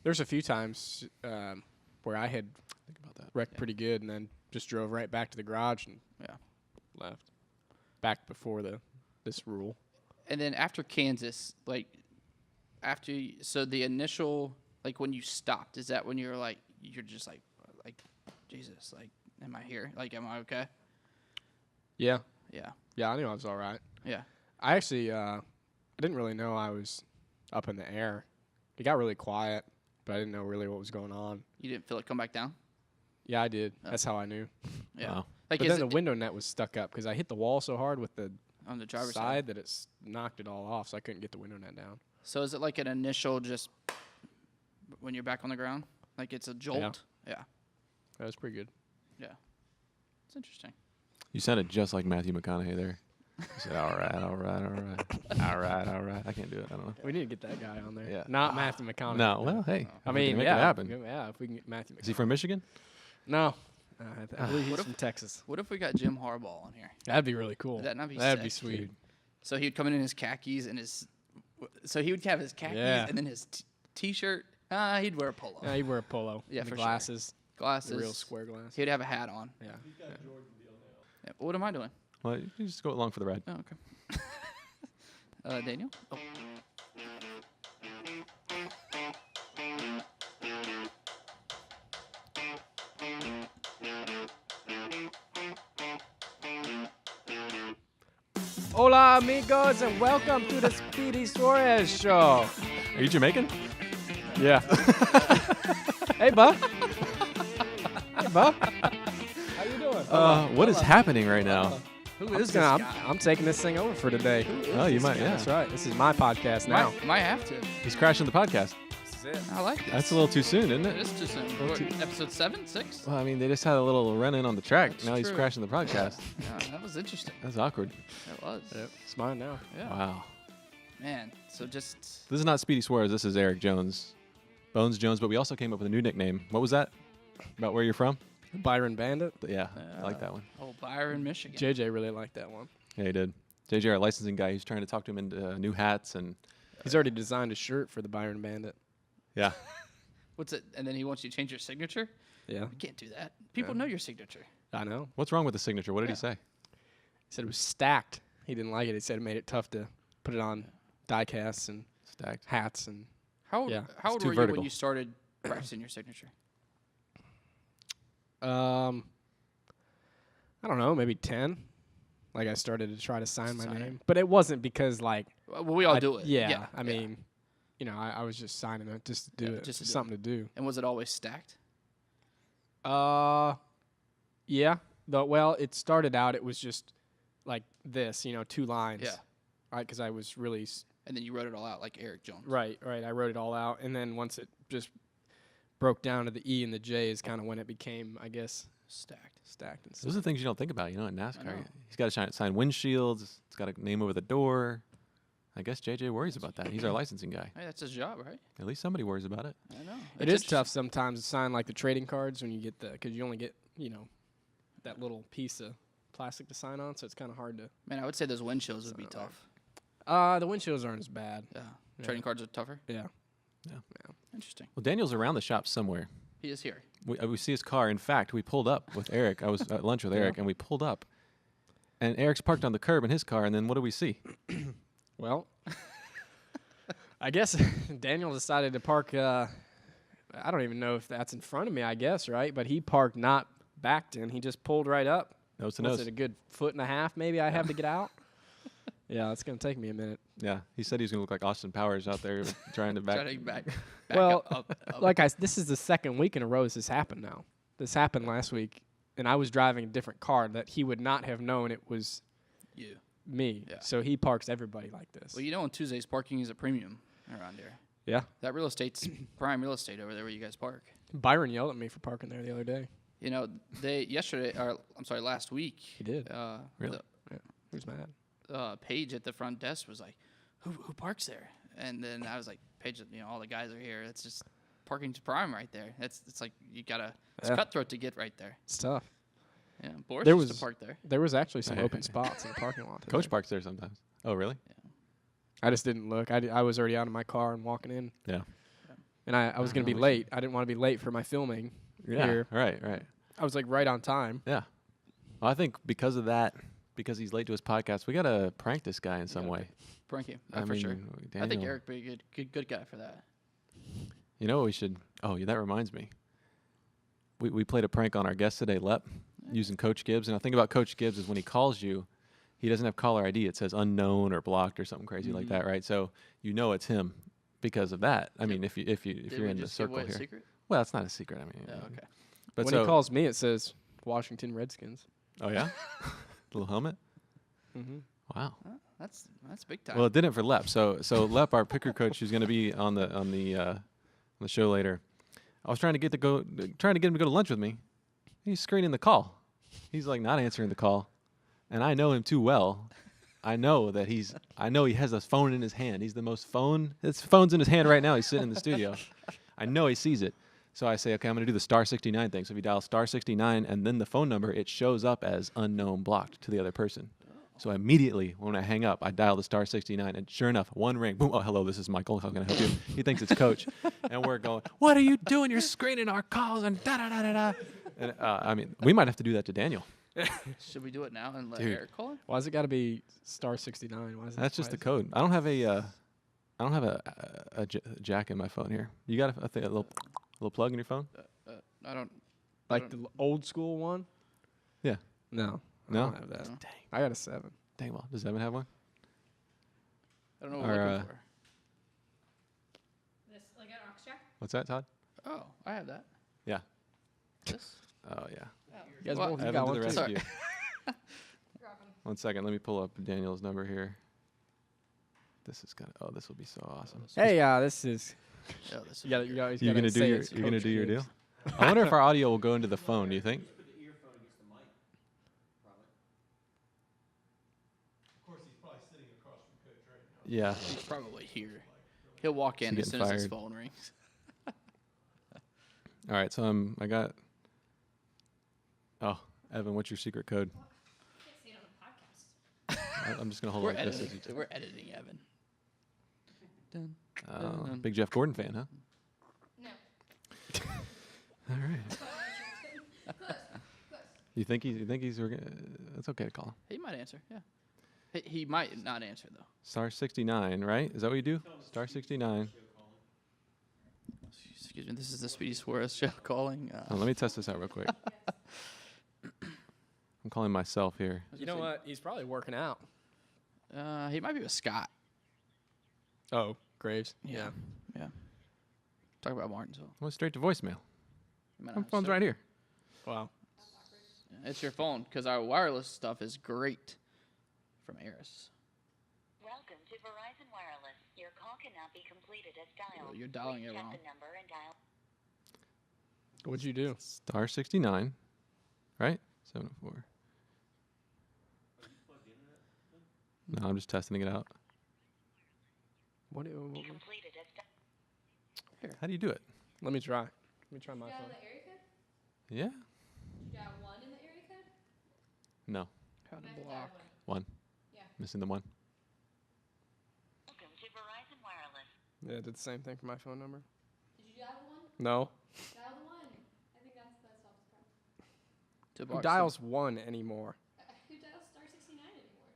There's a few times where I had wrecked pretty good and then just drove right back to the garage and left. Back before this rule. And then after Kansas, like so the initial, like when you stopped, is that when you're just like Jesus, like am I here? Like am I okay? Yeah. Yeah. Yeah, I knew I was all right. Yeah. I actually I didn't really know I was up in the air. It got really quiet, but I didn't know really what was going on. You didn't feel it come back down? Yeah, I did. Oh. That's how I knew. Yeah. Wow. Like But then the window net was stuck up because I hit the wall so hard with the on the driver's side that it's knocked it all off, so I couldn't get the window net down. So is it like an initial just when you're back on the ground? Like it's a jolt? Yeah. That was pretty good. Yeah. It's interesting. You sounded just like Matthew McConaughey there. You said, all right, all right, all right, all right, all right. I can't do it. I don't know. We need to get that guy on there. Yeah. Not Matthew McConaughey. No, well, hey. I if we mean, can make yeah. it happen. Yeah, if we can get Matthew McConaughey. Is he from Michigan? No. I believe he's What from Texas. What if we got Jim Harbaugh on here? That'd be really cool. That'd be That'd be sick. sweet. So he would come in his khakis and his. So he would have his khakis and then his t-shirt. He'd wear a polo. Yeah, he'd wear a polo. Yeah, and for the sure. glasses. Glasses. The real square glasses. He'd have a hat on. Yeah. Yeah. What am I doing? Well, you just go along for the ride. Oh, okay. Daniel. Oh. Hola, amigos, and welcome to the speedy6suarez show. Are you Jamaican? Yeah. Hey, bud. Hey, bud. How you doing? What is happening right now? Who is this guy? I'm taking this thing over for today. Oh, you might, yeah. That's right. This is my podcast now. Might have to. He's crashing the podcast. This is it. I like this. That's a little too soon, isn't It it? is too soon. What, episode 7, 6? Well, I mean, they just had a little run-in on the track. That's now he's true. crashing the podcast. Yeah, that was interesting. That's awkward. That was. Yep. It's mine now. Yeah. Wow. Man. So just. This is not Speedy Suarez. This is Eric Jones. Bones Jones, but we also came up with a new nickname. What was that? About where you're from? Byron Bandit. But yeah, I like that one. Oh, Byron, Michigan. JJ really liked that one. Yeah, he did. JJ, our licensing guy, he's trying to talk to him into new hats and He's already designed a shirt for the Byron Bandit. yeah. What's it? And then he wants you to change your signature? Yeah. You can't do that. People know your signature. I know. What's wrong with the signature? What did he say? He said it was stacked. He didn't like it. He said it made it tough to put it on die casts and Stacked. hats and How old, Yeah, how it's old too were you vertical. when you started practicing your signature? I don't know, maybe 10. Like I started to try to sign my Sign it. name. But it wasn't because like Well, we all I- do it. Yeah. I mean, you know, I was just signing it just to do Yeah, it. just to do Something to do. And was it always stacked? Yeah. Well, it started out it was just like this, you know, 2 lines. Yeah. Right, because I was really And then you wrote it all out like Eric Jones. right. I wrote it all out, and then once it just broke down to the E and the J is kind of when it became, I guess, stacked and Those stuff. are the things you don't think about, you know, in NASCAR. know. He's got to sign windshields. It's got a name over the door. I guess JJ worries about that. He's our licensing guy. Hey, that's his job, right? At least somebody worries about it. I know. It is tough sometimes to sign like the trading cards when you get because you only get, you know, that little piece of plastic to sign on, so it's kind of hard to. Man, I would say those windshields would be tough. The windshields aren't as bad. Yeah. Yeah. Trading cards are tougher. Yeah. Interesting. Well, Daniel's around the shop somewhere. He is here. We see his car. In fact, we pulled up with Eric. I was at lunch with Eric, and we pulled up. And Eric's parked on the curb in his car, and then what do we see? Well, I guess Daniel decided to park. I don't even know if that's in front of me. I guess right, but he parked not backed in. He just pulled right up. Nose to Was nose. it a good 1.5 feet? Maybe I have to get out. Yeah, it's gonna take me a minute. Yeah, he said he's going to look like Austin Powers out there trying to back. Trying to back Well, up. Like this is the second week in a row this has happened now. This happened last week, and I was driving a different car that he would not have known it was You. me. Yeah. So he parks everybody like this. Well, you know on Tuesdays, parking is a premium around here. Yeah. That real estate's prime real estate over there where you guys park. Byron yelled at me for parking there the other day. You know, last week. He did. Really? Who's mad? Paige at the front desk was like, who parks there? And then I was like, Paige, you know, all the guys are here. It's just parking's prime right there. It's like you gotta it's cutthroat to get right there. It's tough. Yeah, Boris There used to was- park there. There was actually some open spots in the parking lot today. Coach parks there sometimes. Oh, really? I just didn't look. I was already out of my car and walking in. Yeah. and I was going to be late. I didn't want to be late for my filming here. Right. I was like right on time. Yeah. Well, I think because of that, because he's late to his podcast, we got to prank this guy in some way. Prank him, I for mean, sure. I think Daniel- Eric would be a good guy for that. You know what we should? Oh, yeah, that reminds me. We played a prank on our guest today, Lep, using Coach Gibbs. And the thing about Coach Gibbs is when he calls you, he doesn't have caller ID. It says unknown or blocked or something crazy like that, right? So you know it's him because of that. I mean, if you're in the circle here. Secret? Well, it's not a secret. I mean, Oh, okay. But When he calls me, it says Washington Redskins. Oh yeah, little helmet. Mm-hmm. Wow. That's big time. Well, it didn't for Lep. So Lep, our picker coach, who's going to be on the show later. I was trying to get him to go to lunch with me. He's screening the call. He's like not answering the call, and I know him too well. I know he has a phone in his hand. He's the most his phone's in his hand right now. He's sitting in the studio. I know he sees it. So I say, okay, I'm going to do the *69 thing. So if you dial *69 and then the phone number, it shows up as unknown blocked to the other person. So immediately when I hang up, I dial the *69, and sure enough, one ring, boom, oh, hello, this is Michael. How can I help you? He thinks it's Coach. And we're going, what are you doing? You're screening our calls and da-da-da-da-da. And, I mean, we might have to do that to Daniel. Should we do it now and let Dude. Eric call him? Why's it got to be *69? Why is That's just the code. I don't have a jack in my phone here. You got a little plug in your phone? I don't. Like the old school one? Yeah. No. No? I don't have that. No. Dang. I got a 7. Dang, well, does Evan have one? I don't know what Or, we're looking for. This, like an aux jack? What's that, Todd? Oh, I have that. Yeah. This? Oh, yeah. You guys Well, both Evan got to one the too? Sorry. rescue. Grab 'em. 1 second. Let me pull up Daniel's number here. This is this will be so awesome. Hey, this is. Oh, this You got. You always You're gotta gonna do say your it's you're gonna Coach do your Gibbs. deal. I wonder if our audio will go into the phone. Do you think? Yeah. He's probably here. He'll walk in He's as soon getting as his fired. phone rings. All right. So I got. Oh, Evan, what's your secret code? I can't say it on the podcast. I'm just gonna hold We're on like this. editing. We're editing Evan. Dun. Big Jeff Gordon fan, huh? No. All right. Close. You think he's? It's okay to call him. He might answer. Yeah. He might not answer though. *69, right? Is that what you do? *69. Excuse me. This is the speedy6suarez show calling. Oh, let me test this out real quick. I'm calling myself here. You know what? He's probably working out. He might be with Scott. Oh, Graves. Yeah. Talk about Martinsville. I went straight to voicemail. You might My not phone's start- right here. Wow. Yeah, it's your phone because our wireless stuff is great from Eris. Welcome to Verizon Wireless. Your call cannot be completed as dialed. You're dialing Please it check wrong. the number and dial. What'd you do? *69, right? 704. No, I'm just testing it out. What? Completed as dialed. How do you do it? Let me try. Let me try my Dial phone. the area code? Yeah? Did you dial 1 in the area code? No. How to I have to dial block. 1. One. Yeah. Missing the one. Welcome to Verizon Wireless. Yeah, I did the same thing for my phone number. Did you dial the 1? No. Dial the 1. I think that's solves the problem. To Who block dials 1 anymore? Who dials *69 anymore?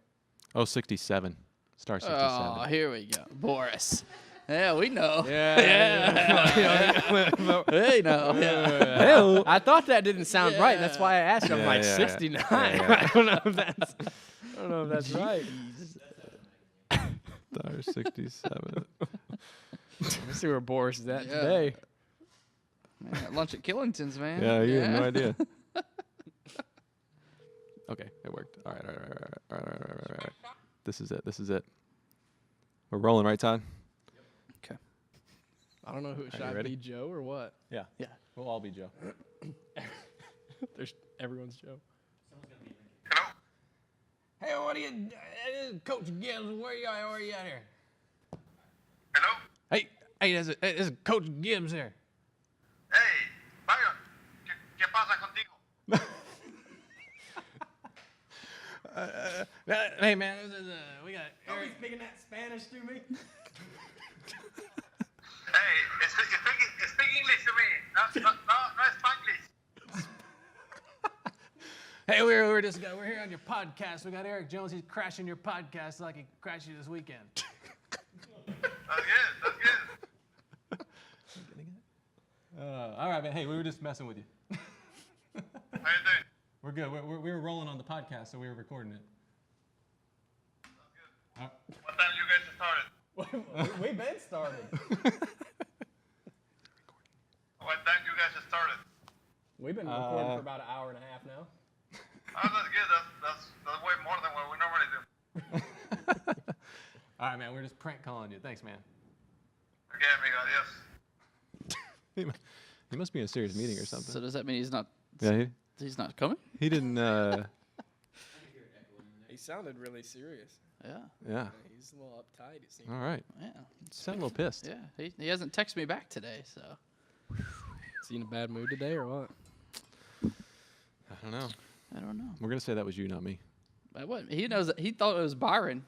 Oh, 67. *67. Oh, here we go. Boris. Yeah, we know. Yeah. Hey, no. I thought that didn't sound right. That's why I asked you. I'm Yeah, like yeah, 69. yeah, yeah. I don't know if that's right. *67. Let's see where Boris is at Yeah. today. Man, at lunch at Killington's, man. Yeah, you have no idea. Okay, it worked. All right. This is it. We're rolling, right, Todd? Okay. I don't know who should you I ready? be, Joe or what? Yeah. Yeah. We'll all be Joe. There's everyone's Joe. Hey, what are you, Coach Gibbs? Where you at here? Hello? Hey, this is Coach Gibbs here. Hey, Byron, ¿qué pasa contigo? Hey, man, we got Eric speaking that Spanish to me. Hey, speak Hey, we're here on your podcast. We got Eric Jones. He's crashing your podcast like he crashed you this weekend. That's good. All right, man. Hey, we were just messing with you. How you doing? We're good. We were rolling on the podcast, so we were recording it. What time you guys started? We've been started. What time you guys started? We've been recording for about an hour and a half now. Oh, that's good. That's way more than what we normally do. All right, man. We're just prank calling you. Thanks, man. Okay, amigo. Yes. He must be in a serious meeting or something. So does that mean he's not? Yeah, He's not coming? he didn't. He sounded really serious. Yeah. Yeah. He's a little uptight, it seems. All right. Yeah. Sound a little pissed. Yeah. He hasn't texted me back today, so. Is he in a bad mood today or what? I don't know. I don't know. We're gonna say that was you, not me. I wasn't. He knows. He thought it was Byron.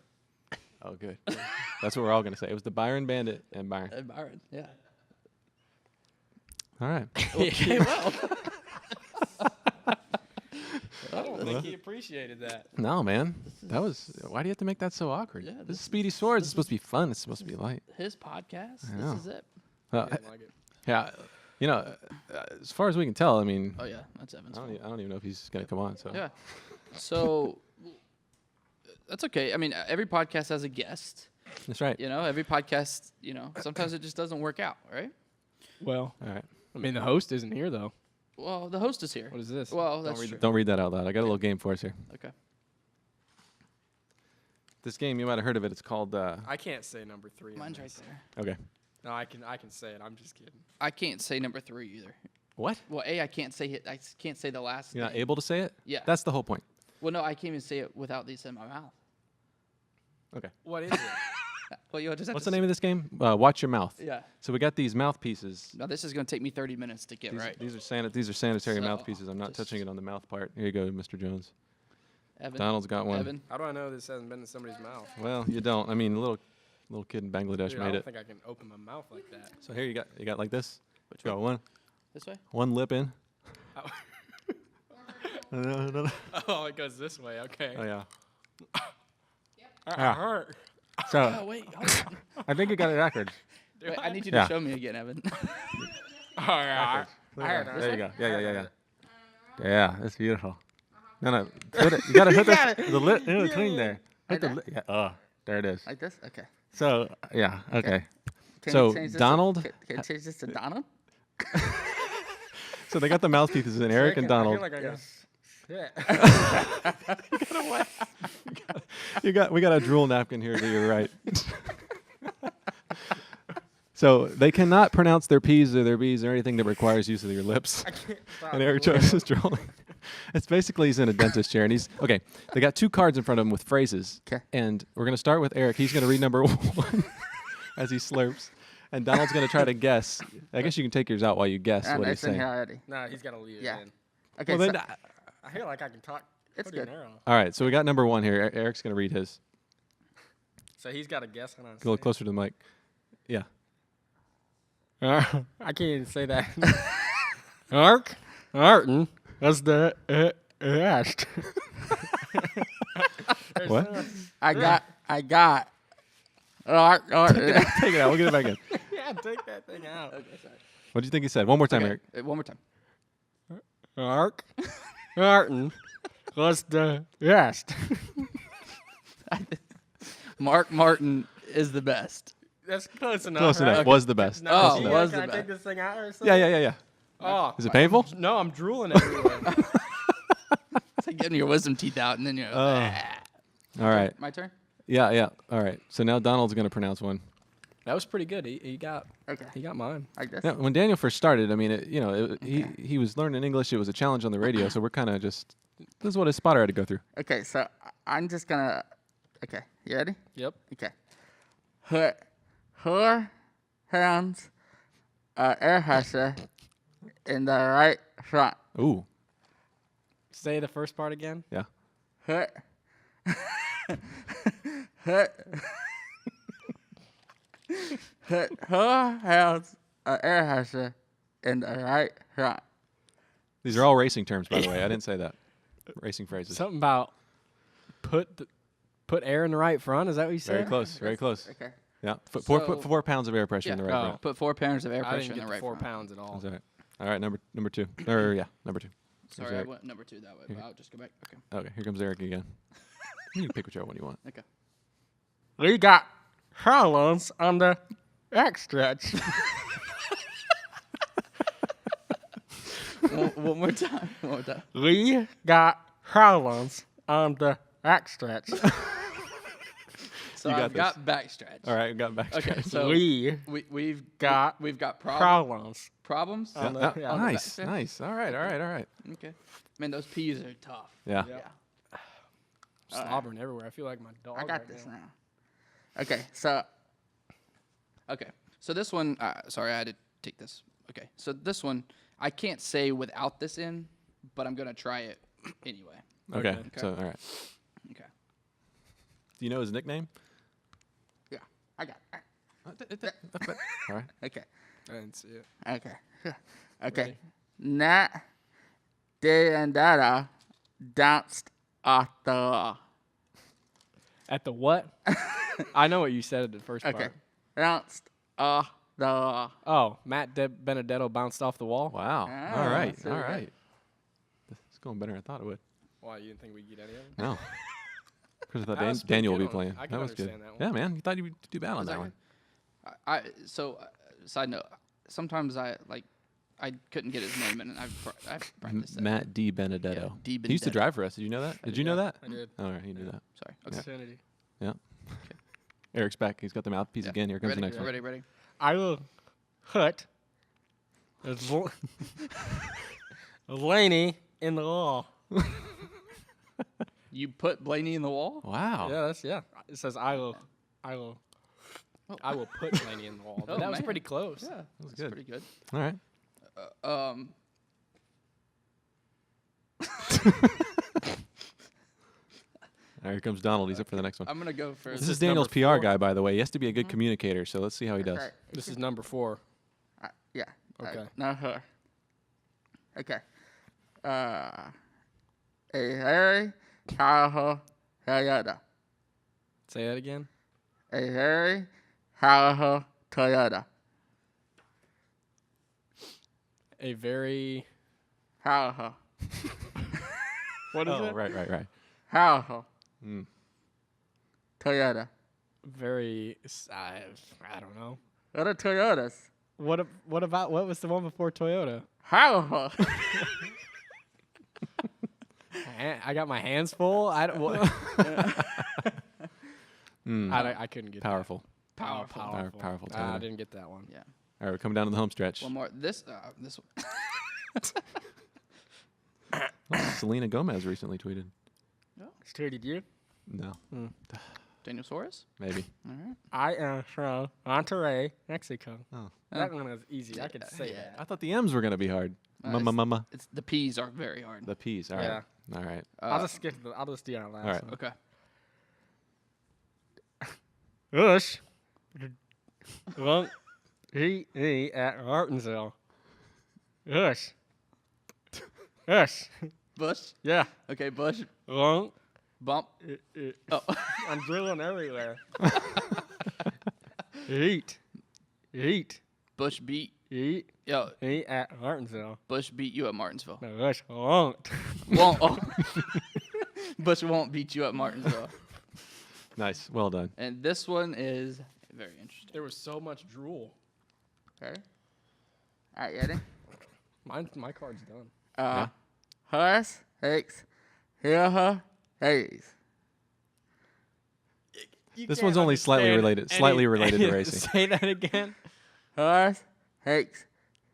Oh, good. That's what we're all gonna say. It was the Byron Bandit and Byron. Byron. Yeah. All right. Okay. Well. I don't think he appreciated that. No, man. That was. Why do you have to make that so awkward? Yeah, This is speedy6suarez. It's supposed to be fun. It's supposed to be light. His podcast. I know. This is it. Didn't like it. Yeah. You know, as far as we can tell, I mean, Oh yeah, that's Evan's. I fault. don't even know if he's gonna come on. So. Yeah. So that's okay. I mean, every podcast has a guest. That's right. You know, every podcast. You know, sometimes it just doesn't work out, right? Well, All right. I mean, the host isn't here, though. Well, the host is here. What is this? Well, that's true. Don't read that out loud. I got a little game for us here. Okay. This game, you might have heard of it. It's called. I can't say number 3. on Mine's right this. there. Okay. No, I can say it. I'm just kidding. I can't say number 3 either. What? Well, I can't say it. I can't say the last. You're not name. able to say it? Yeah. That's the whole point. Well, no, I can't even say it without these in my mouth. Okay. What is it? Well, you'll just have What's to the name of this game? Watch your mouth. Yeah. So we got these mouthpieces. Now this is going to take me 30 minutes to get These, right. these are sanitary So, mouthpieces. I'm not just- touching it on the mouth part. Here you go, Mr. Jones. Evan. Donald's got one. Evan. How do I know this hasn't been in somebody's mouth? Well, you don't. I mean, a little kid in Bangladesh Dude, I made don't it. think I can open my mouth like that. So here you got like this. Which Got one? one This way. one lip in. Oh. Oh Oh, it goes this way. Okay. yeah. I hurt. Oh So wait. Hold on. I think you got it backwards. Wait, I need you Yeah. to show me again, Evan. All right. There you go. Yeah. Yeah, that's beautiful. No. Put it, you gotta put the lip in between there. Put the Like yeah. Oh, there it is. like this. Okay. So yeah. Okay. Can So, you change this Donald- To, can you change this to Donald? So they got the mouthpieces in Eric and Donald. I feel like I We got a drool napkin here to your right. So they cannot pronounce their P's or their B's or anything that requires use of your lips. And Eric Jones is drooling. It's basically he's in a dentist chair and he's okay. They got 2 cards in front of him with phrases. 'Kay. And we're gonna start with Eric. He's gonna read number 1 as he slurps. And Donald's gonna try to guess. I guess you can take yours out while you guess what he's It's in saying. here already. Nah, he's got to leave Yeah. it in. Okay. Well, so, then, I feel like I can talk. It's pretty good. narrow. all right, so we got number 1 here. Eric's gonna read his. So he's got to guess when I Go a little closer to the mic. Yeah. I can't even say that. Arton. That's the asked. What? I got. Take it out. We'll get it back in. Yeah, take that thing out. Okay, sorry. What do you think he said? One more time, Okay, Eric. one more time. Arton. That's the asked. Mark Martin is the best. That's close enough. Close enough. right? Was the best. Oh, Close enough. was Can the I best. take this thing out or something? Yeah. Oh. Is it painful? No, I'm drooling everywhere. It's like getting your wisdom teeth out, and then you're. All right. My turn. Yeah. All right. So now Donald's going to pronounce one. That was pretty good. He got Okay. mine. I guess. Now, when Daniel first started, I mean, he was learning English. It was a challenge on the radio, so we're kind of just. This is what his spotter had to go through. Okay, so I'm just gonna. Okay, you ready? Yep. Okay. Her hands are air in the right front. Ooh. Say the first part again. Yeah. Her hands are air in the right front. These are all racing terms, by the way. I didn't say that. racing phrases. Something about put air in the right front. Is that what you said? Very close. Very close. Okay. Yeah. Put So- 4 pounds of air pressure in the right Oh. front. Put 4 pounds of air I pressure didn't in get the the right 4 front. pounds at all. That's all right. All right. Number 2. Or yeah, number 2. Sorry, I Eric. went number 2 that way, but I'll just go back. Okay. Okay. Here comes Eric again. You can pick whichever one you want. Okay. We got Harlan's on the X stretch. One more time. One more time. We got Harlan's on the X stretch. So You got I've got backstretch. All right. We got back. Okay. So we've got Harlan's. problems. On the- Yeah, on the nice. back. Nice. All right. All right. All right. Okay. Man, those peas are tough. Yeah. Yeah. Slobbering everywhere. I feel like my dog. I got right this now. now. Okay. So this one. Sorry, I had to take this. Okay. So this one, I can't say without this in, but I'm gonna try it anyway. Okay. Okay. So all right. Okay. Do you know his nickname? Yeah. I got. All right. Okay. I didn't see it. Okay. Okay. Ready? Nat de and Dada danced at the. At the what? I know what you said at the first Okay. part. Danced the. Oh, Matt Benedetto bounced off the wall. Wow. Ah, all right. so All good. right. It's going better than I thought it would. Why, you didn't think we'd get any of them? No. Because I thought That was pretty Daniel would good be on- playing. I can That was good. understand that one. Yeah, man. You thought you would do bad on Was that that one. So side note. Sometimes I couldn't get his name, and I've practiced that. Matt D. Benedetto. Yeah, D. He used to Benedetto. drive for us. Did you know that? Did you know that? I did. All right. He knew that. Sorry. Okay. Xfinity. Yeah. Eric's back. He's got the mouthpiece Yeah. again. Here comes ready, the next one. ready. I will put Laney in the wall. You put Blaney in the wall? Wow. Yeah. It says I will I will put Laney in the wall. Oh, that was man. pretty close. Yeah, was that's good. pretty good. All right. All right, here comes Donald. He's up for the next one. I'm gonna go for This is Daniel's PR number 4. guy, by the way. He has to be a good communicator, so let's see how he does. This is number 4. Yeah. Okay. Not her. Okay. A Harry Tahoe Toyota. Say that again. A Harry Tahoe Toyota. A very. Tahoe. What is Oh, it? right. Tahoe. Mm. Toyota. Very. I don't know. What are Toyotas? What about what was the one before Toyota? Tahoe. I got my hands full. I don't. What, I couldn't get Powerful. that. Powerful. Powerful I Toyota. didn't get that one. Yeah. All right, we're coming down to the home stretch. One more. This one. Selena Gomez recently tweeted. Tweeted you. No, Daniel Suarez. maybe. All right. I am from Monterrey, Mexico. Oh. That one was easy. I could say that. I thought the M's were going to be hard. Mama. It's the P's are very hard. The P's. All right. Yeah. All right. I'll just skip. I'll just do our last All right. one. Okay. Ush. Won't he at Martinsville? Ush. Ush. Bush. Yeah. Okay, Bush. Won't. Bump. Oh. I'm drilling everywhere. Eat. Bush beat. Eat. Yo, Eat at Martinsville. Bush beat you at Martinsville. No, Ush won't. Won't. Oh. Bush won't beat you at Martinsville. Nice. Well done. And this one is very interesting. There was so much drool. Okay. All right, ready? My card's done. Horse, Hicks, Hilha, Hayes. This one's only slightly related. Slightly related to racing. Say that again. Horse, Hicks,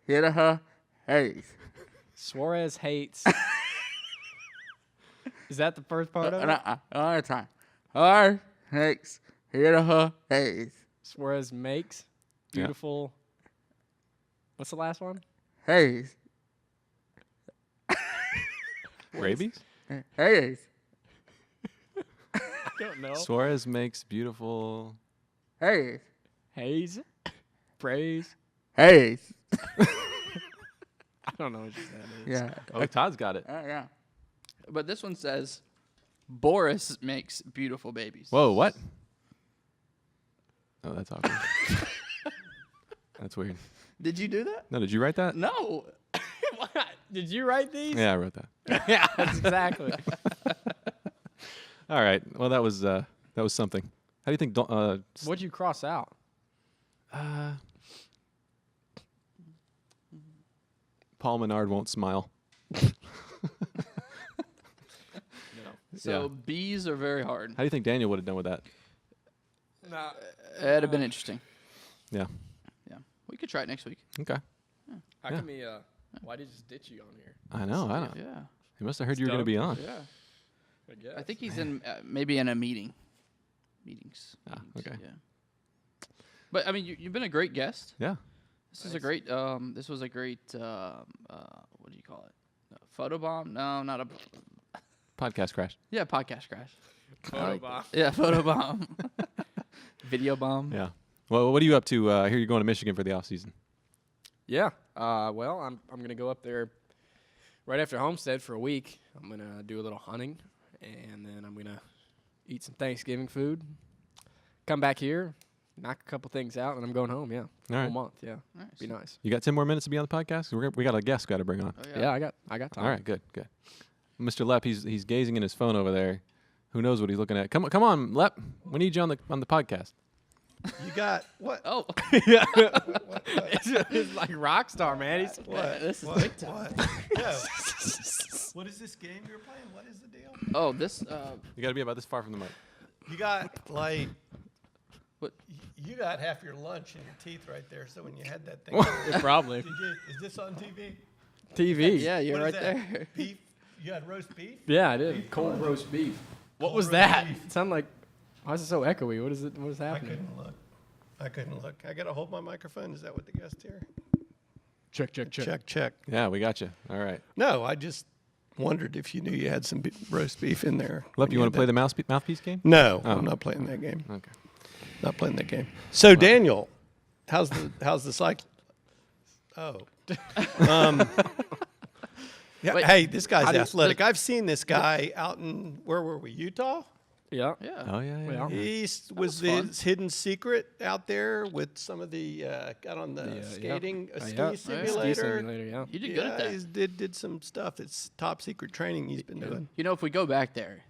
Hilha, Hayes. Suarez hates. Is that the first part of it? Another time. Horse, Hicks, Hilha, Hayes. Suarez makes Yeah. beautiful. What's the last one? Hayes. Rabies? Hayes. I don't know. Suarez makes beautiful. Hayes. Hayes. Praise. Hayes. I don't know what you said. Yeah. Oh, Todd's got it. Yeah. But this one says, Boris makes beautiful babies. Whoa, what? Oh, that's awkward. That's weird. Did you do that? No, did you write that? No. What? Did you write these? Yeah, I wrote that. Yeah, that's exactly. All right. Well, that was something. How do you think? What'd you cross out? Paul Menard won't smile. So Yeah. bees are very hard. How do you think Daniel would have done with that? Nah. It'd have been interesting. Yeah. Yeah. We could try it next week. Okay. How Yeah. come he? Why did he just ditch you on here? I know. I don't. Yeah. He must have heard you were going to be on. Yeah. I guess. I think he's in maybe in a meetings. Ah, Meetings, okay. Yeah. But I mean, you've been a great guest. Yeah. This is a great. This was a great. What do you call it? Photo bomb? No, not a. Podcast crash. Yeah, podcast crash. Photo bomb. Yeah, photo bomb. Video bomb. Yeah. Well, what are you up to? I hear you're going to Michigan for the off season. Yeah. Well, I'm gonna go up there right after Homestead for a week. I'm gonna do a little hunting, and then I'm gonna eat some Thanksgiving food. Come back here, knock a couple things out, and I'm going home. Yeah, for All a right. whole month. Yeah, Nice. be nice. You got 10 more minutes to be on the podcast? We got a guest got to bring on. Oh, Yeah, I got time. All right, good. Mr. Lepp, he's gazing in his phone over there. Who knows what he's looking at? Come on, Lepp. We need you on the podcast. You got what? Oh, yeah, it's like rock star, man. He's What? this is What? big time. What? No. What is this game you're playing? What is the deal? Oh, this. You got to be about this far from the mic. You got like. What? You got half your lunch in your teeth right there. So when you had that thing, probably did you, is this on TV? TV. Yeah, you're What is right that? there. Beef. You had roast beef. Yeah, I did. Cold roast beef. What Cold was roast that? beef. It sounded like. Why is it so echoey? What is it? What is I happening? couldn't look. I gotta hold my microphone. Is that what the guest here? Check. Check. Yeah, we got you. All right. No, I just wondered if you knew you had some roast beef in there. Lepp, you want to play the mouthpiece game? No, Oh. I'm not playing that game. Okay. Not playing that game. So Daniel, how's the cycle? Oh. Yeah, Wait, hey, this guy's how do you- athletic. I've seen this guy out in where were we? Utah. Yeah. Yeah. Oh, yeah. Well, He was was fun. his hidden secret out there with some of the got on the skating Yeah. ski Ski simulator. simulator. Yeah. You did good at that. He did some stuff. It's top secret training he's been doing. You know, if we go back there,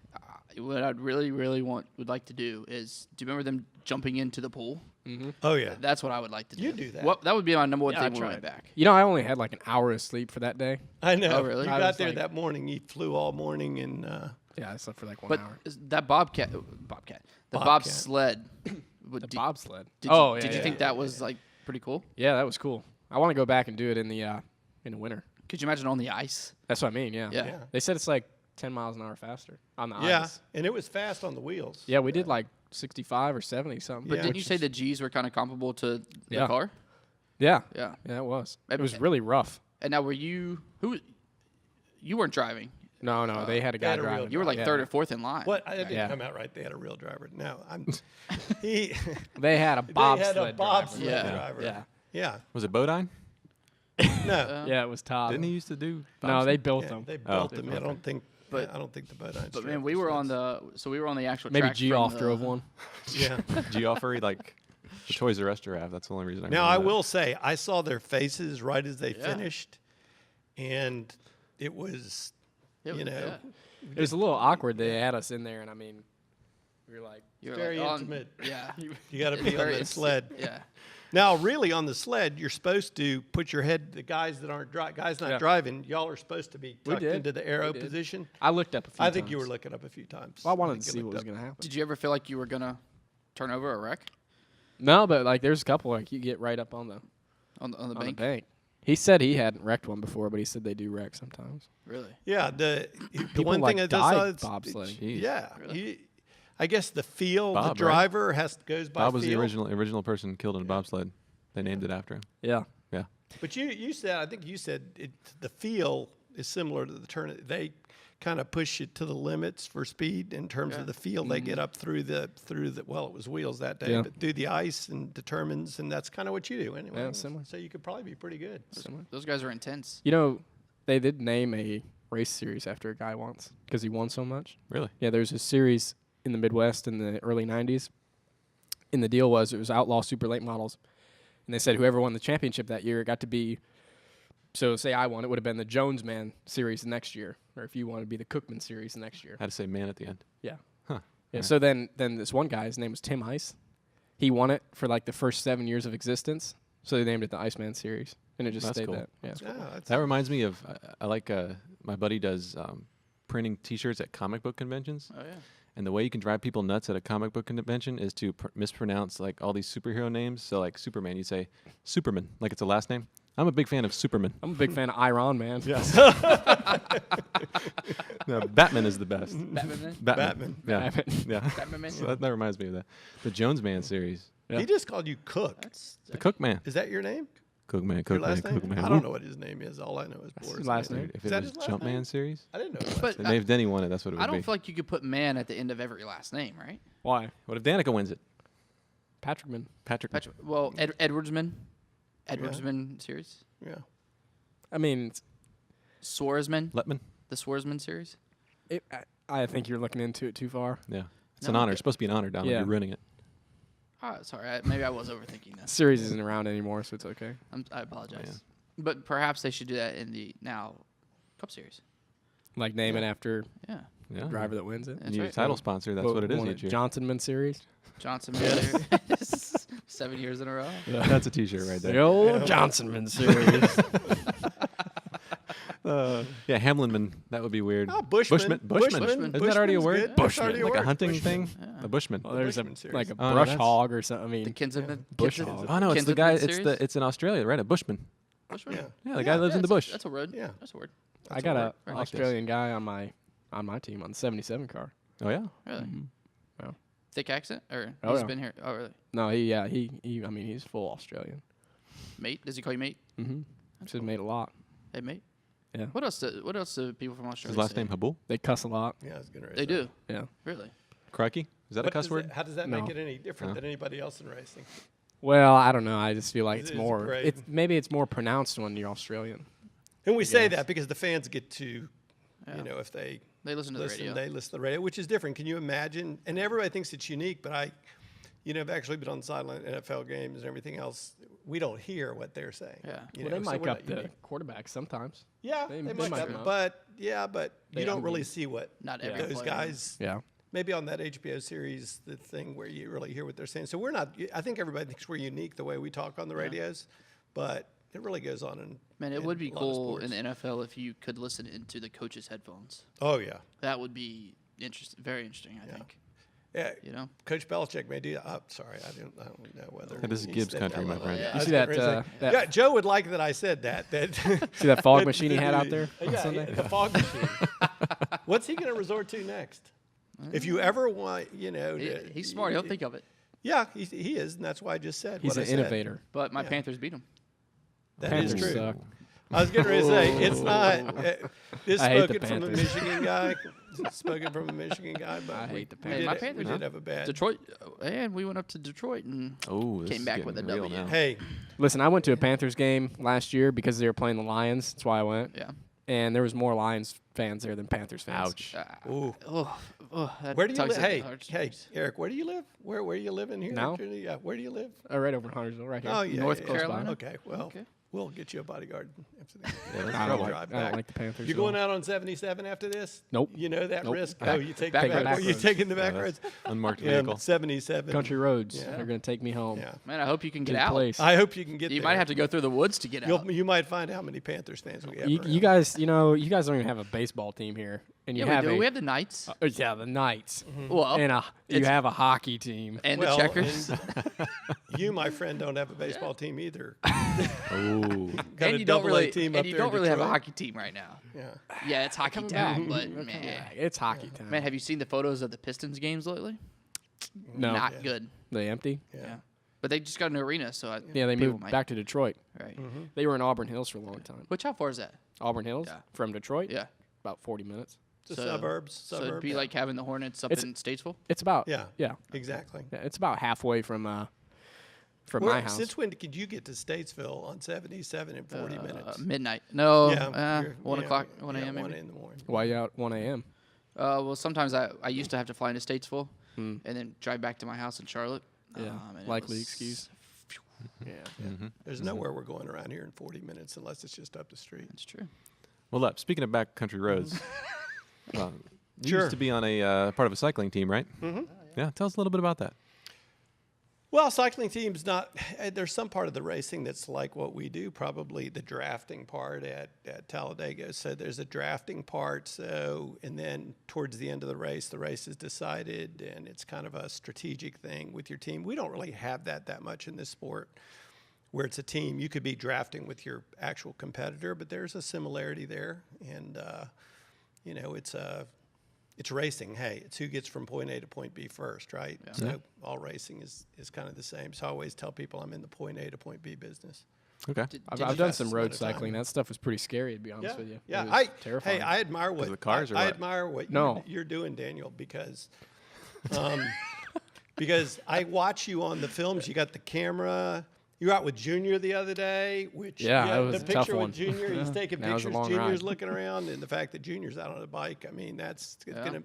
what I'd really would like to do is, do you remember them jumping into the pool? Oh yeah. That's what I would like to do. You do that. What that would be my number one Yeah, thing I when we went tried. back. You know, I only had like an hour of sleep for that day. I know. Oh, really? You I got was there like- that morning. He flew all morning and Yeah, I slept for like 1 But hour. that bobcat, the Bobcat. bobsled. The bobsled. Did Oh, you, yeah. Did you yeah, think yeah. that was like pretty cool? Yeah, that was cool. I want to go back and do it in the winter. Could you imagine on the ice? That's what I mean. Yeah. Yeah. They said it's like 10 miles an hour faster on the yeah, ice. and it was fast on the wheels. Yeah, we did like 65 or 70 something. But Yeah. didn't you say the G's were kind of comparable to the Yeah. car? Yeah. Yeah. Yeah, it was. I- It was really rough. And now, you weren't driving? No, they had a they guy had a real driving. You were like Yeah. third or fourth in line. What? I didn't Yeah. come out right. They had a real driver. No, I'm. They They had a had bobsled a bobsled Yeah. driver. Yeah. Yeah. Was it Bodine? No. Yeah, it was Todd. Didn't he used to do? No, they built Yeah, them. they Oh, built them. I don't think. But- I don't think the Bodines. But man, we were on the actual Maybe track G from off the- drove one. Yeah. Geoffrey, like the Toys R Us giraffe. That's the only reason I Now remember I that. will say I saw their faces right as they Yeah. finished, and it was, It you was- know, yeah. It was a little awkward. They had us in there, and I mean, we were like, You were very like on- intimate. Yeah. you got to It's be on very that intimate. sled. Yeah. Now, really, on the sled, you're supposed to put your head. The guys that aren't guys not Yeah. driving, y'all are supposed to be We tucked did. into the arrow We did. position. I looked up a few I think you were times. looking up a few times. Well, I wanted think to you see what looked was up. going to happen. Did you ever feel like you were gonna turn over or wreck No, but like there's a couple like you get right up on the on the on the bank? bank. He said he hadn't wrecked one before, but he said they do wreck sometimes. Really? Yeah, the People, one like, thing I died saw, bobsledding. Jeez. yeah, Really? I guess the feel, Bob, the right? driver goes by Bob was the feel. original person killed in a bobsled. They named it after him. Yeah. Yeah. But you said, I think you said the feel is similar to the turn. They kind of push it to the limits for speed in terms of the feel they get up through the well, it was wheels that day, Yeah. but through the ice and determines, and that's kind of what you do anyway. Yeah, similar. So you could probably be pretty good. Those guys are intense. You know, they did name a race series after a guy once because he won so much. Really? Yeah, there's a series in the Midwest in the early 90s. And the deal was it was outlaw super late models. And they said whoever won the championship that year got to be, so say I won, it would have been the Jones Man series the next year. Or if you want to be the Cookman series the next year. I had to say man at the end. Yeah. Huh. Yeah. Right. So then this one guy, his name was Tim Ice. He won it for like the first 7 years of existence. So they named it the Iceman series. And it just That's stayed cool. that. Yeah. That reminds me of I like my buddy does printing T-shirts at comic book conventions. Oh yeah. And the way you can drive people nuts at a comic book convention is to mispronounce like all these superhero names. So like Superman, you say Superman, like it's a last name. I'm a big fan of Superman. I'm a big fan of Iron Man. Yes. No, Batman is the best. Batman. Batman. Yeah. Batman. Yeah. Batman. So that reminds me of that. The Jones Man series. Yeah. He just called you Cook. The Cook Man. Is that your name? Cook Man. Your Cook Man. last name? Cook Man. I don't know what his name is. All I know is Boris. his last name. If Is it that was his last Jumpman name? series, I didn't know. His But last then name. if Denny won it, that's what it would I don't be. feel like you could put man at the end of every last name, right? Why? What if Danica wins it? Patrickman. Patrick. Patrick, well, Edwardsman series, Yeah. I mean, Suarezman, Letman. the Suarezman series. I think you're looking into it too far. Yeah. It's No, an honor. okay. It's supposed to be an honor, Donald. Yeah. You're ruining it. Oh, sorry, maybe I was overthinking this. Series isn't around anymore, so it's okay. I apologize. But perhaps they should do that in the now Cup Series. Like name it after Yeah, Yeah. the driver that wins it. That's Need a right. title sponsor. That's what it is Won each year. Johnsonman series. Johnson. 7 years in a row. That's a T-shirt right The there. old Johnsonman series. Yeah, Hamlinman. That would be weird. Oh, Bushman. Bushman. Isn't that already a word? Good. That's already Like a word. hunting Bushman. thing. A Bushman. Well, there's Bushman series. like a Oh, brush that's- hog or something. I mean, The Kinsman. Bush Kinsman- hog. Oh no, it's the Kinsman guy. It's series? it's in Australia, right? A Bushman. Bushman? Yeah. Yeah, the guy lives in the that's bush. That's a word. Yeah. That's a word. I got a Very nice. Australian guy on my team on the 77 car. Oh yeah. Really? Wow. Thick accent? Or Oh, he's yeah. been here? Oh, really? No, he I mean, he's full Australian. Mate? Does he call you mate? Mm-hmm. He's made a lot. Hey, mate? Yeah. What else do people from Australia His last say? name Habul. They cuss a lot. Yeah, I was gonna. They do? Yeah. Really? Crikey. Is that a What cuss does word? how does that No. make it any different No. than anybody else in racing? Well, I don't know. I just feel like It it's is more. great. Maybe it's more pronounced when you're Australian. And we say Yes. that because the fans get to, Yeah. you know, if they They listen to the radio. they listen to the radio, which is different. Can you imagine? And everybody thinks it's unique, but I've actually been on the sideline at NFL games and everything else. We don't hear what they're saying. Yeah. you Well, know, they so mic we're up not the unique. quarterback sometimes. Yeah, they they mic might them up, up. but They- you don't I really mean- see what Not every those player. guys. Yeah. Maybe on that HBO series, the thing where you really hear what they're saying. So we're not. I think everybody thinks we're unique the way we talk on the radios, but it really goes on in. Man, it in would be a lot of cool in sports. the NFL if you could listen into the coach's headphones. Oh yeah, That would be interesting. Very interesting, I think. yeah. You know? Coach Belichick may do. Sorry, I don't know whether. Yeah, this is he Gibbs said country, that. my friend. Yeah. I You was see that, getting ready to say- that- yeah, Joe would like that I said that. That See that fog machine he had out there on Yeah, Sunday? the fog machine. What's he going to resort to next? If you ever want, He's smart. He'll think of it. Yeah, he is, and that's why I just said. He's what I an said. innovator. But my Panthers beat him. That is Panthers true. suck. I was getting ready to say it's not. This I hate the spoken from a Panthers. Michigan guy. Spoken from a Michigan guy, but I we, hate the we Hey, did, my we Panthers, did have a bad. Detroit, and we went up to Detroit and Oh, this Came is back getting with a real W. now. Hey, Listen, I went to a Panthers game last year because they were playing the Lions. That's why I went. yeah. And there was more Lions fans there than Panthers fans. Ouch. ooh. That Where do you tugs live? at the Hey, heartstrings. Eric, where do you live? Where do you live in here? Now? Yeah, where do you live? Right over in Huntersville, right here. Oh yeah, North yeah, yeah. Carolina? Okay, well, Okay. we'll get you a bodyguard after this. Yeah, that's I trouble. don't, Drive I don't back. like the Panthers. You're at all. going out on 77 after this? Nope. You know that Nope. risk? Back- Oh, you take back the to back. back You're roads. taking the Yeah, back that's roads. Unmarked Yeah, vehicle. 77. Country roads. Yeah. They're going to take me home. Yeah. Man, I hope you can get Good out. place. I hope you can get You there. might have to go through the woods to get out. You might find out how many Panthers fans we have. You around. guys, you guys don't even have a baseball team here, and you Yeah, have we do. a We have the Knights. yeah, the Knights, Well, and you it's- have a hockey team. and Well, the Checkers. and you, my friend, don't have a baseball team either. Oh. Got a And you don't double-A really, team and up you there in don't really have a Detroit. hockey team right now. Yeah. Yeah, it's hockey time, but man, It's hockey time. man, have you seen the photos of the Pistons games lately? No, Not Yeah. good. they empty. Yeah. Yeah, but they just got an arena, so Yeah, they people moved might- back to Detroit. Right. They were in Auburn Hills for a long time. Which how far is that? Auburn Hills Yeah. from Detroit, Yeah. about 40 minutes. The So- suburbs. So it'd be like having the Hornets up It's- in Statesville. It's about Yeah. yeah, Exactly. yeah, it's about halfway from from my house. Since when could you get to Statesville on 77 in 40 minutes? Midnight. No, you're- 1 yeah, o'clock, 1 yeah, a.m. 1 maybe. in the morning. Why you out 1 a.m.? Well, sometimes I used to have to fly into Statesville and then drive back to my house in Charlotte. Yeah, and it likely was- excuse. Yeah. There's nowhere we're going around here in 40 minutes unless it's just up the street. That's true. Well, speaking of backcountry roads, you Sure. used to be on a part of a cycling team, right? Mm-hmm. Yeah, tell us a little bit about that. Well, cycling team's not. There's some part of the racing that's like what we do. Probably the drafting part at Talladega. So there's a drafting part. So and then towards the end of the race is decided, and it's kind of a strategic thing with your team. We don't really have that much in this sport, where it's a team. You could be drafting with your actual competitor, but there's a similarity there, and it's racing. Hey, it's who gets from point A to point B first, right? Yeah. So all racing is kind of the same. So I always tell people I'm in the point A to point B business. Okay. I've done some fastest road amount of time. cycling. That stuff was pretty scary, to be honest with you. Yeah. It was terrifying. Hey, I admire what of the cars or I what? admire what No. you're doing, Daniel, because because I watch you on the films. You got the camera. You were out with Junior the other day, which Yeah, that was the a tough picture one. with Junior. He's taking That was a pictures. long Junior's ride. looking around, and the fact that Junior's out on a bike. I mean, it's Yeah. gonna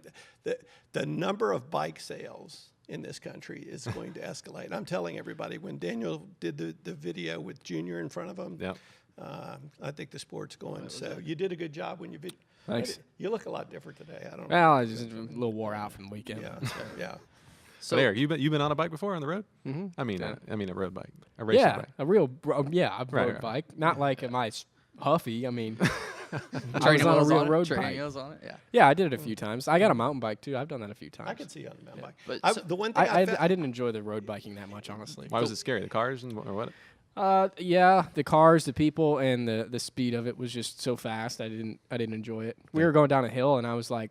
the number of bike sales in this country is going to escalate. I'm telling everybody, when Daniel did the video with Junior in front of him, Yep. I think the sport's going. So you did a good job when you Thanks. You look a lot different today. I don't know. Well, I was just a little wore out from the weekend. Yeah, yeah. So, Eric, you been on a bike before on the road? Mm-hmm. I mean a road bike, a racing Yeah, bike. a real, a road right. bike. Not like a nice Huffy. I mean, I was Training on a wheels real on it. road Training bike. wheels on it. Yeah. Yeah, I did it a few times. I got a mountain bike too. I've done that a few times. I can see you on the mountain bike. But so- the one thing I didn't enjoy the road biking that much, honestly. Why was it scary? The cars or what? Yeah, the cars, the people, and the speed of it was just so fast. I didn't enjoy it. We were going down a hill, and I was like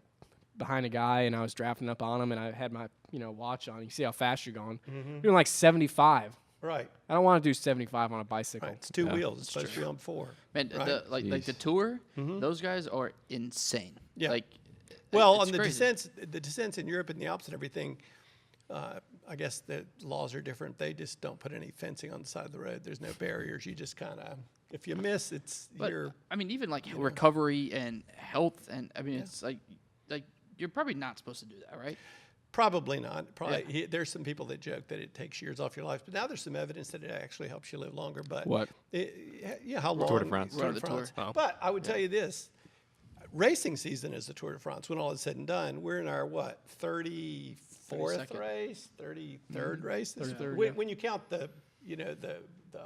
behind a guy, and I was drafting up on him, and I had my watch on. You see how fast you're going? Doing like 75. right. I don't want to do 75 on a bicycle. Right. It's two wheels. It's supposed to be on four. Man, Right. like the tour, those guys are insane. Yeah. Like, Well, it's on crazy. the descents in Europe and the Alps and everything, I guess the laws are different. They just don't put any fencing on the side of the road. There's no barriers. You just kind of, if you miss, But, you're. I mean, even like recovery and health, and I mean, it's like you're probably not supposed to do that, right? Probably not. Probably there's some people that joke that it takes years off your life, but now there's some evidence that it actually helps you live longer. But What? How long? Tour de France. Tour Run de the Tour. France. Oh. But I would tell you this: racing season is the Tour de France. When all is said and done, we're in our 34th 32nd. race, 33rd race. 33rd, when, yeah. when you count the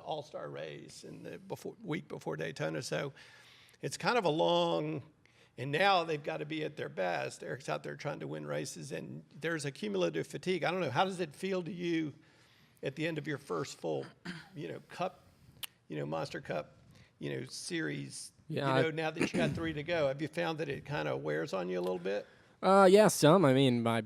All-Star race and the week before Daytona, so it's kind of a long. And now they've got to be at their best. Eric's out there trying to win races, and there's a cumulative fatigue. I don't know. How does it feel to you at the end of your first full, cup, Monster Cup, series? Yeah, Now that you got 3 to go, have you found that it kind of wears on you a little bit? Yeah, some. I mean, my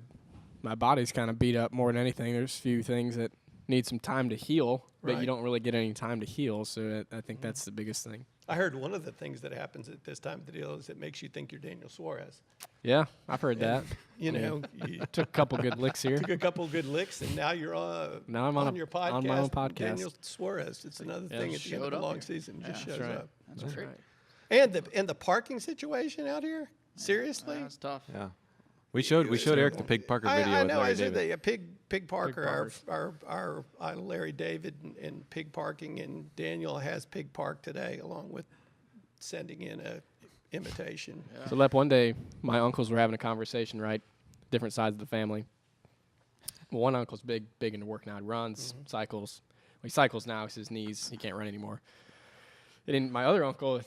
body's kind of beat up more than anything. There's a few things that need some time to heal, but Right. you don't really get any time to heal. So I think that's the biggest thing. I heard one of the things that happens at this time of the deal is it makes you think you're Daniel Suarez. Yeah, I've heard that. You Took a couple good licks here. took a couple good licks, and now you're Now I'm on your a- podcast. on my own podcast. Daniel Suarez. It's another thing at the end of showed the up long here. season. Just Yeah, shows right. up. That's great. And the parking situation out here. Seriously, That's tough. Yeah. We showed Eric the Pig Parker video I with know. Larry I said David. Pig Parker, Parkers. our Larry David and Pig Parking, and Daniel has Pig Park today, along with sending in a invitation. So, Lep, one day my uncles were having a conversation, right? Different sides of the family. Well, one uncle's big into working out. He runs, cycles. Well, he cycles now because his knees, he can't run anymore. And then my other uncle,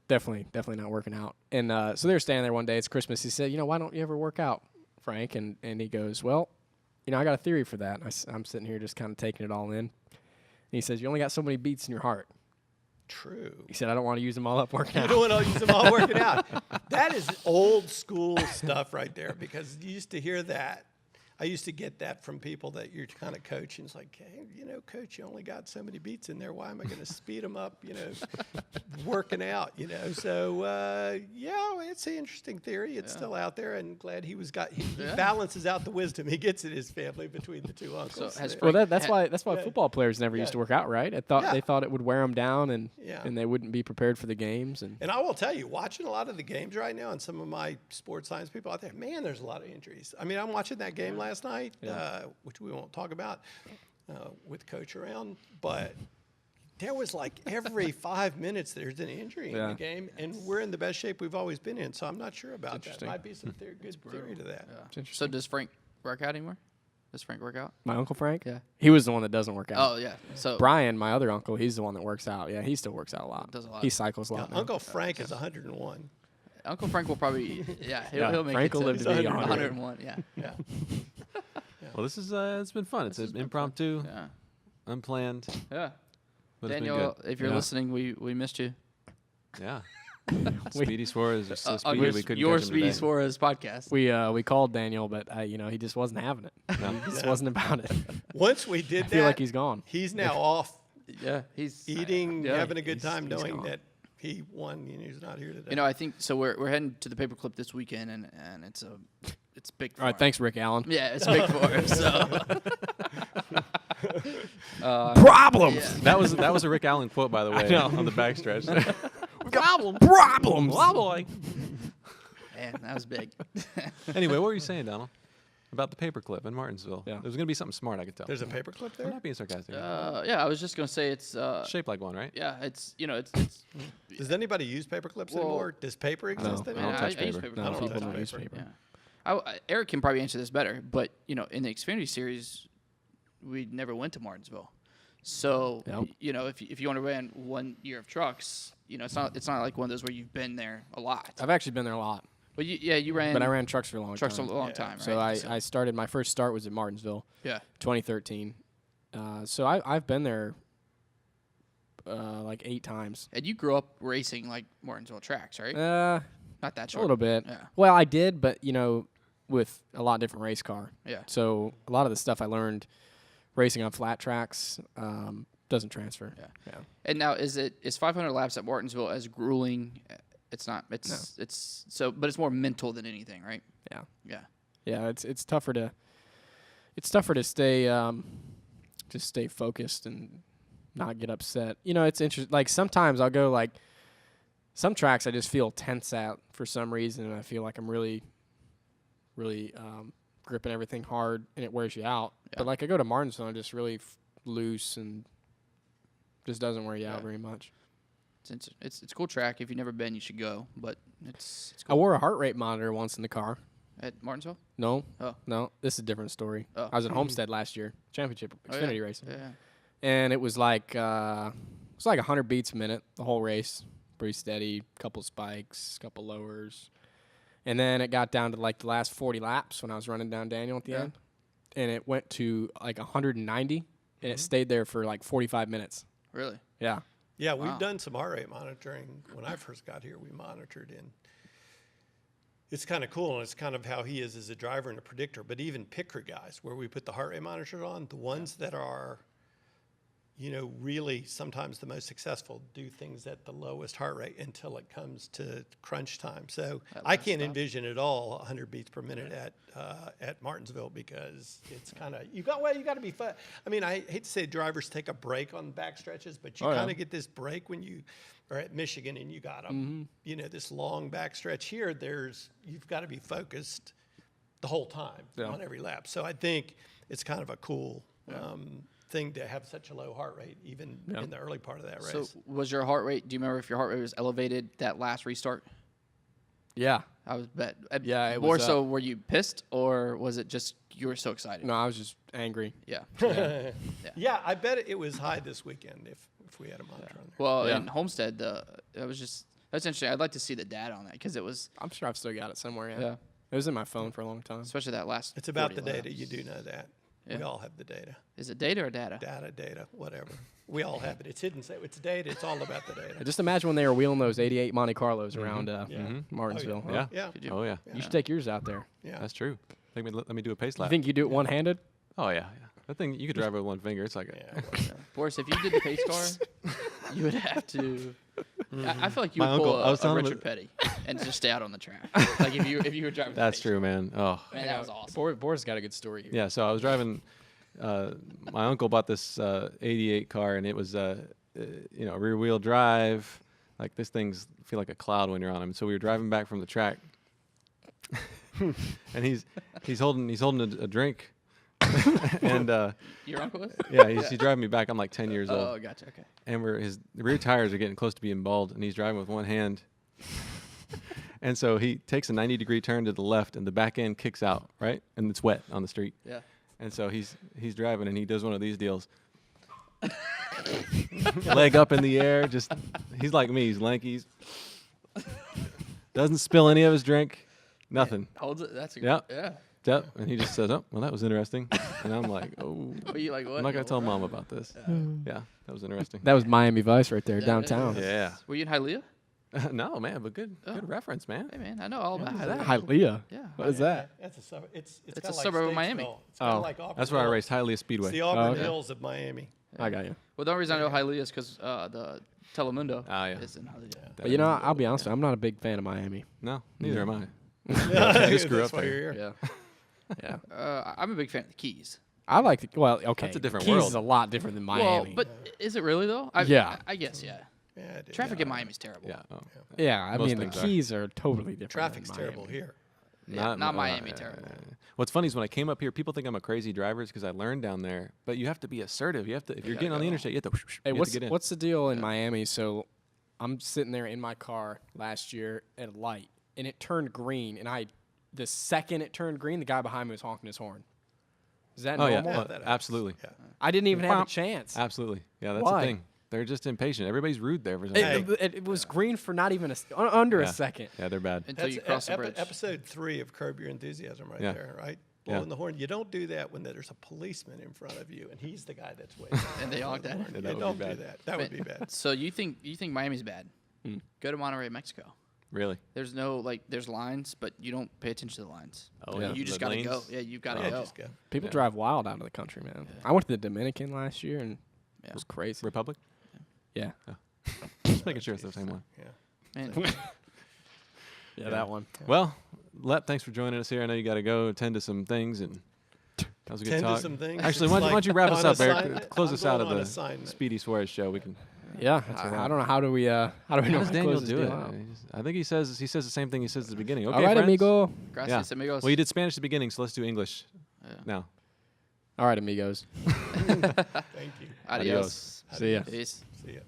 definitely not working out. And so they were standing there one day. It's Christmas. He said, why don't you ever work out, Frank? And he goes, well, I got a theory for that. And I'm sitting here just kind of taking it all in. And he says, you only got so many beats in your heart. True. He said, I don't want to use them all up working You out. don't want to use them all working out. That is old school stuff right there, because you used to hear that. I used to get that from people that you're kind of coaching. It's like, hey, coach, you only got so many beats in there. Why am I going to speed them up, working out, So, it's an interesting theory. It's still out there, and glad he balances out the wisdom he gets in his family between the two uncles. has Well, Frank that's had- why football players never used to work out, right? They thought it would wear them down, and they wouldn't be prepared for the games. And I will tell you, watching a lot of the games right now, and some of my sports science people out there, man, there's a lot of injuries. I mean, I'm watching that game last night, which we won't talk about with Coach around, but there was like every 5 minutes there's an injury in the game, and we're in the best shape we've always been in. So I'm not sure about that. Might be some good theory to that. So does Frank work out anymore? Does Frank work out? my Uncle Frank, Yeah. he was the one that doesn't work out. Oh yeah. So Brian, my other uncle, he's the one that works out. Yeah, he still works out a lot. Does a lot. He cycles a lot. now. Uncle Frank is 101. Uncle Frank will probably he'll make Frank it will to live to be 101. Yeah. Yeah. Well, this is it's been fun. It's an impromptu, Yeah. unplanned. Yeah. But it's been Daniel, good. if you're Yeah. listening, we missed you. Yeah. Speedy Suarez is so speedy we couldn't your catch him Speedy today. Suarez podcast. We called Daniel, but he just wasn't having it. No. He just wasn't about it. Once we did I feel that, like he's gone. he's now off Yeah, he's eating, yeah, having a good time, he's knowing gone. that he won. He's not here today. I think so. We're heading to the paperclip this weekend, and it's big. For All right, him. thanks, Rick Allen. Yeah, it's big for him. So. Problems. That was a Rick Allen quote, by the way, know. on the backstretch. Problems. Oh, boy. Man, that was big. Anyway, what were you saying, Donald? About the paperclip in Martinsville. Yeah. There's going to be something smart, I could tell. There's a paperclip I'm there. not being sarcastic. Yeah, I was just gonna say it's Shaped like one, right? yeah, it's Does anybody use paperclips Well, anymore? Does paper exist I anymore? don't touch I use paper. paper. No, I don't people touch don't use paper. paper. Yeah. Eric can probably answer this better, but in the Xfinity Series, we never went to Martinsville. So Yep. if you want to run 1 year of trucks, it's not like one of those where you've been there a lot. I've actually been there a lot, But you ran. but I ran trucks for a long trucks time. a long time, right? So I started, my first start was at Martinsville, yeah. 2013. So I've been there like 8 times. And you grew up racing like Martinsville tracks, right? Not that a short. little bit. Yeah. Well, I did, but with a lot different race car. Yeah. So a lot of the stuff I learned racing on flat tracks doesn't transfer. Yeah. And now is 500 laps at Martinsville as grueling? It's not. But it's more mental than anything, right? Yeah. Yeah. Yeah, it's tougher to stay just stay focused and not get upset. It's interesting. Like sometimes I'll go like some tracks I just feel tense at for some reason, and I feel like I'm really gripping everything hard, and it wears you out. Yeah. But like I go to Martinsville, I'm just really loose and just doesn't wear you out very much. It's a cool track. If you've never been, you should go. But it's I wore a heart rate monitor once in the car. at Martinsville. No, Oh. no, this is a different story. Oh. I was at Homestead last year, championship Oh, yeah. Xfinity racing. Yeah. And it was like 100 beats a minute the whole race, pretty steady, couple spikes, couple lowers, and then it got down to like the last 40 laps when I was running down Daniel at the end, and it went to like 190, and it stayed there for like 45 minutes. Really? Yeah, Yeah, Wow. we've done some heart rate monitoring. When I first got here, we monitored, and it's kind of cool, and it's kind of how he is as a driver and a predictor. But even pit crew guys, where we put the heart rate monitor on, the ones that are, really sometimes the most successful do things at the lowest heart rate until it comes to crunch time. So I can't envision at all 100 beats per minute at Martinsville, because it's kind of you got to be fun. I mean, I hate to say drivers take a break on back stretches, but you kind of get this break when you are at Michigan and you got this long back stretch here. You've got to be focused the whole time on every lap. So I think it's kind of a cool thing to have such a low heart rate even in the early part of that race. So was your heart rate? Do you remember if your heart rate was elevated that last restart? yeah. I was bet. Yeah, it More was, so, were you pissed, or was it just you were so excited? No, I was just angry. Yeah. Yeah, I bet it was high this weekend if we had a monitor on there. Well, Yeah. in Homestead, that's interesting. I'd like to see the data on that, because it was, I'm sure I've still got it somewhere. yeah, It was in my phone for a long time. especially that last. It's about 40 the data. laps. You do know that. Yeah. We all have the data. Is it data or data? Data, whatever. We all have it. It's hidden. So it's data. It's all about the data. Just imagine when they were wheeling those 88 Monte Carlos around Yeah. Martinsville. Yeah. Yeah. Could you? Oh, yeah. You should take yours out there. Yeah. That's true. Let me do a pace You lap. think you do it one-handed? Oh yeah. That thing you could drive with one finger. It's like Yeah. Boris, if you did the pace car, you would have to. I feel like you My would pull uncle- I was a telling him Richard Petty and just stay out on the track. Like if you were driving. the that's pace true, car. man. Oh. Man, that was awesome. Boris got a good story here. Yeah, so I was driving. My uncle bought this '88 car, and it was rear wheel drive. Like this thing's feel like a cloud when you're on them. So we were driving back from the track, and he's holding a drink, and Your uncle is? yeah, he's driving me back. I'm like 10 years old, Oh, gotcha. Okay. and his rear tires are getting close to being bald, and he's driving with one hand. And so he takes a 90-degree turn to the left, and the back end kicks out, right? And it's wet on the street. Yeah. And so he's driving, and he does one of these deals. Leg up in the air, just he's like me. He's lanky. Doesn't spill any of his drink. Nothing. Holds it. That's a Yep. Yeah. Yep. And he just says, "Oh, well, that was interesting." And I'm like, "Oh, Are you like what? I'm not gonna tell mom about this." Yeah, that was interesting. That was Miami Vice right there, Yeah, downtown. Yeah. Were you in Hialeah? No, man, but good reference, man. Hey man, I know all about Hialeah. Hialeah. Yeah. What is that? That's a suburb. It's It's a kinda like suburb of Miami. Statesville. It's kinda Oh. like Auburn That's where I Hills. raced Hialeah It's Speedway. the Auburn okay. Hills of Miami. I got you. Well, the only reason I know Hialeah is because the Telemundo Ah, yeah. is in Hialeah. But you know, I'll be honest with you, I'm not a big fan of Miami. No, neither am I. That's grew up why there. you're here. Yeah. Yeah. I'm a big fan of the Keys. I like the, well, okay. That's a different Keys world. is a lot different than Miami. Well, but is it really though? Yeah. I guess yeah. Yeah, it is. Traffic in Miami's terrible. Yeah. Oh. yeah, I Most mean, the things are. Keys are totally different. Traffic's than terrible Miami. here. Yeah, not Miami terrible. What's funny is when I came up here, people think I'm a crazy driver because I learned down there. But you have to be assertive. You have to if you're getting on the interstate, you have to. Hey, you have to get in. what's the deal in Miami? So I'm sitting there in my car last year at a light, and it turned green, and the second it turned green, the guy behind me was honking his horn. Is that Oh yeah, normal? Yeah, oh, that happens. absolutely, Yeah. I didn't even have a Bump. chance. absolutely. Yeah, that's Why? the thing. They're just impatient. Everybody's rude there for some Hey. reason. It was green for not even under a Yeah. second. Yeah, they're bad. Until you cross the bridge. Episode 3 of Curb Your Enthusiasm right Yeah. there, right? Yeah. Blowing the horn. You don't do that when there's a policeman in front of you and he's the guy that's waiting. And they honked at him. Yeah, that Yeah, would be don't do bad. that. That would be bad. So you think Miami's bad? Hmm. Go to Monterrey, Mexico. Really? There's no there's lines, but you don't pay attention to the lines. Oh, yeah. You just The gotta go. lanes? Yeah, you've gotta Yeah, go. just go. People Yeah. drive wild out of the country, man. I went to the Dominican last year, and it was crazy. Republic? Yeah. Just making sure it's the same one. Yeah. Man, Yeah, that one. Well, Lep, thanks for joining us here. I know you got to go attend to some things, and that was a good Tend to talk. some things. Actually, It's why don't you wrap us on up, Eric? assignment. Close I'm us out going of on the assignment. Speedy Suarez show. We can. Yeah, a I wrap. don't know how do we know How how does to Daniel close this do deal it? out? I think he says the same thing he says at the beginning. Okay, All right, friends? amigo. gracias, amigos. Well, you did Spanish at the beginning, so let's do English Yeah. now. All right, amigos. Thank you. Adios. See ya. Peace. See ya.